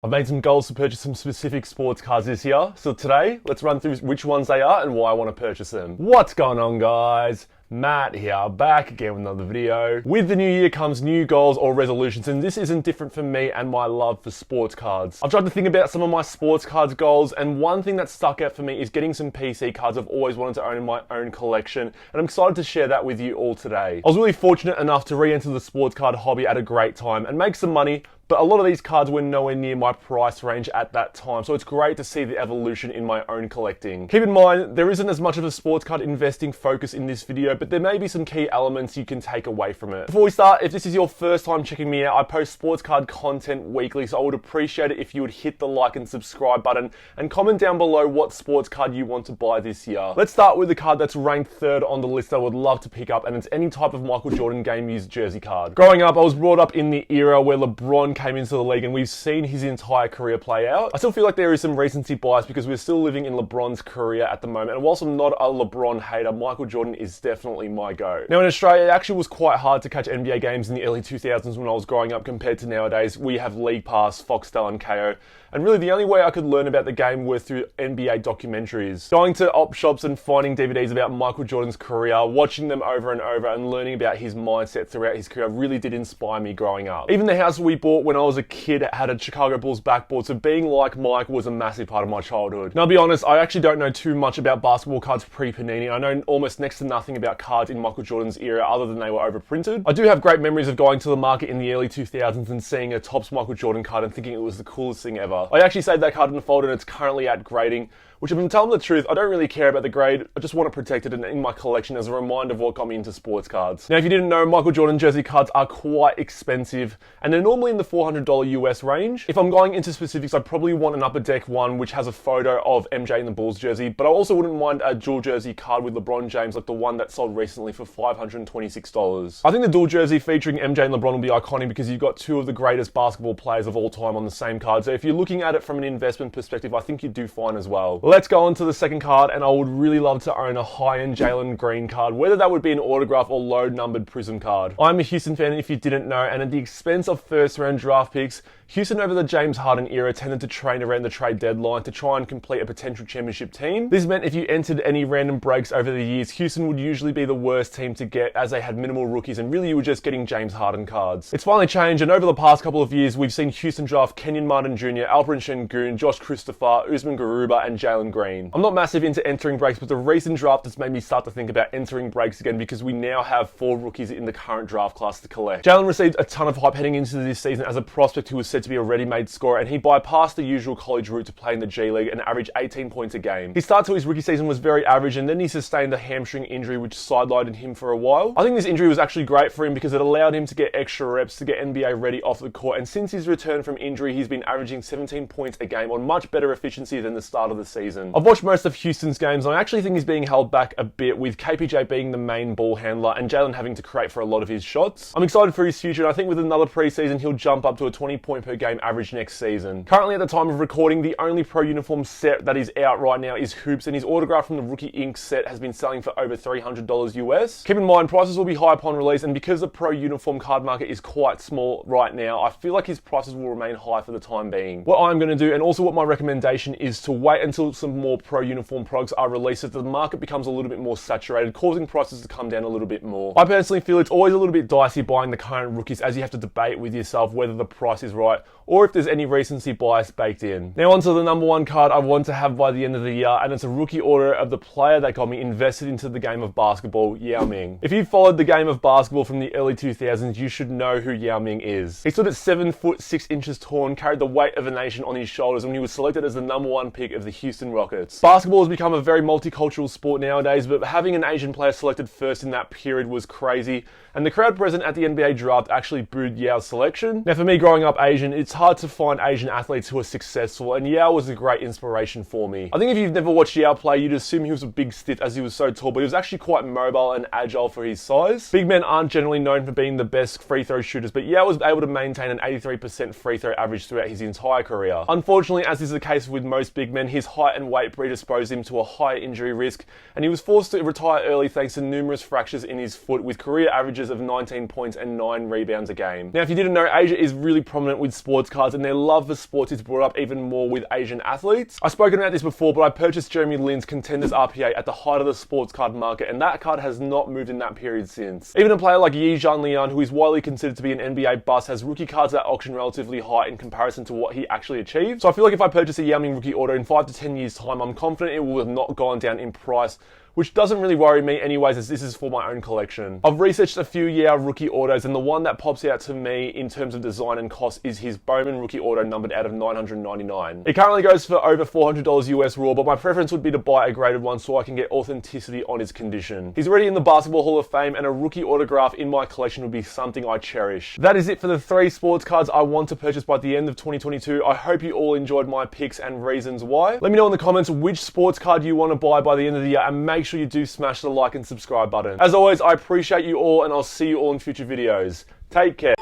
I've made some goals to purchase some specific sports cards this year, so today, let's run through which ones they are and why I want to purchase them. What's going on, guys? Matt here, back again with another video. With the new year comes new goals or resolutions, and this isn't different for me and my love for sports cards. I've tried to think about some of my sports cards goals, and one thing that stuck out for me is getting some PC cards I've always wanted to own in my own collection, and I'm excited to share that with you all today. I was really fortunate enough to re-enter the sports card hobby at a great time and make some money, but a lot of these cards were nowhere near my price range at that time, so it's great to see the evolution in my own collecting. Keep in mind, there isn't as much of a sports card investing focus in this video, but there may be some key elements you can take away from it. Before we start, if this is your first time checking me out, I post sports card content weekly, so I would appreciate it if you would hit the like and subscribe button and comment down below what sports card you want to buy this year. Let's start with the card that's ranked third on the list I would love to pick up, and it's any type of Michael Jordan game-used jersey card. Growing up, I was brought up in the era where LeBron came into the league and we've seen his entire career play out. I still feel like there is some recency bias because we're still living in LeBron's career at the moment, and whilst I'm not a LeBron hater, Michael Jordan is definitely my go. Now in Australia, it actually was quite hard to catch NBA games in the early 2000s when I was growing up compared to nowadays. We have League Pass, Foxtel and KO, and really the only way I could learn about the game were through NBA documentaries. Going to op shops and finding DVDs about Michael Jordan's career, watching them over and over and learning about his mindset throughout his career really did inspire me growing up. Even the house we bought when I was a kid had a Chicago Bulls backboard, so being like Mike was a massive part of my childhood. Now, I'll be honest, I actually don't know too much about basketball cards pre-Panini. I know almost next to nothing about cards in Michael Jordan's era other than they were overprinted. I do have great memories of going to the market in the early 2000s and seeing a Topps Michael Jordan card and thinking it was the coolest thing ever. I actually saved that card in the folder and it's currently at grading, which if I'm telling the truth, I don't really care about the grade. I just want to protect it in my collection as a reminder of what got me into sports cards. Now, if you didn't know, Michael Jordan jersey cards are quite expensive and they're normally in the $400 US range. If I'm going into specifics, I probably want an upper deck one which has a photo of MJ in the Bulls jersey, but I also wouldn't mind a dual jersey card with LeBron James like the one that sold recently for $526. I think the dual jersey featuring MJ and LeBron will be iconic because you've got two of the greatest basketball players of all time on the same card. So if you're looking at it from an investment perspective, I think you do fine as well. Let's go on to the second card, and I would really love to own a high-end Jalen Green card, whether that would be an autograph or low-numbered Prism card. I'm a Houston fan if you didn't know, and at the expense of first-round draft picks, Houston over the James Harden era tended to train around the trade deadline to try and complete a potential championship team. This meant if you entered any random breaks over the years, Houston would usually be the worst team to get as they had minimal rookies and really you were just getting James Harden cards. It's finally changed, and over the past couple of years, we've seen Houston draft Kenyon Martin Jr., Alperen Sengun, Josh Christopher, Usman Garuba, and Jalen Green. I'm not massive into entering breaks, but the recent draft has made me start to think about entering breaks again because we now have 4 rookies in the current draft class to collect. Jalen received a ton of hype heading into this season as a prospect who was said to be a ready-made scorer, and he bypassed the usual college route to play in the G League and averaged 18 points a game. His start to his rookie season was very average, and then he sustained a hamstring injury which sidelined him for a while. I think this injury was actually great for him because it allowed him to get extra reps to get NBA ready off the court, and since his return from injury, he's been averaging 17 points a game on much better efficiency than the start of the season. I've watched most of Houston's games, and I actually think he's being held back a bit with KPJ being the main ball handler and Jalen having to create for a lot of his shots. I'm excited for his future, and I think with another preseason, he'll jump up to a 20 point per game average next season. Currently at the time of recording, the only pro uniform set that is out right now is Hoops, and his autograph from the Rookie Inc. set has been selling for over $300 US. Keep in mind, prices will be high upon release, and because the pro uniform card market is quite small right now, I feel like his prices will remain high for the time being. What I'm going to do, and also what my recommendation is, to wait until some more pro uniform products are released so that the market becomes a little bit more saturated, causing prices to come down a little bit more. I personally feel it's always a little bit dicey buying the current rookies, as you have to debate with yourself whether the price is right or if there's any recency bias baked in. Now onto the number one card I want to have by the end of the year, and it's a rookie auto of the player that got me invested into the game of basketball, Yao Ming. If you followed the game of basketball from the early 2000s, you should know who Yao Ming is. He stood at 7 foot 6 inches tall and carried the weight of a nation on his shoulders when he was selected as the number 1 pick of the Houston Rockets. Basketball has become a very multicultural sport nowadays, but having an Asian player selected first in that period was crazy, and the crowd present at the NBA draft actually booed Yao's selection. Now for me, growing up Asian, it's hard to find Asian athletes who are successful, and Yao was a great inspiration for me. I think if you've never watched Yao play, you'd assume he was a big stiff as he was so tall, but he was actually quite mobile and agile for his size. Big men aren't generally known for being the best free throw shooters, but Yao was able to maintain an 83% free throw average throughout his entire career. Unfortunately, as is the case with most big men, his height and weight predisposed him to a high injury risk, and he was forced to retire early thanks to numerous fractures in his foot, with career averages of 19 points and 9 rebounds a game. Now, if you didn't know, Asia is really prominent with sports cards, and their love for sports is brought up even more with Asian athletes. I've spoken about this before, but I purchased Jeremy Lin's Contenders RPA at the height of the sports card market, and that card has not moved in that period since. Even a player like Yi Zhanlian, who is widely considered to be an NBA bust, has rookie cards at auction relatively high in comparison to what he actually achieved. So I feel like if I purchase a Yao Ming rookie auto in 5 to 10 years time, I'm confident it will have not gone down in price, which doesn't really worry me anyways, as this is for my own collection. I've researched a few Yao rookie autos, and the one that pops out to me in terms of design and cost is his Bowman rookie auto numbered out of 999. It currently goes for over $400 US raw, but my preference would be to buy a graded one so I can get authenticity on his condition. He's already in the Basketball Hall of Fame, and a rookie autograph in my collection would be something I cherish. That is it for the 3 sports cards I want to purchase by the end of 2022. I hope you all enjoyed my picks and reasons why. Let me know in the comments which sports card you want to buy by the end of the year, and make sure you do smash the like and subscribe button. As always, I appreciate you all, and I'll see you all in future videos. Take care.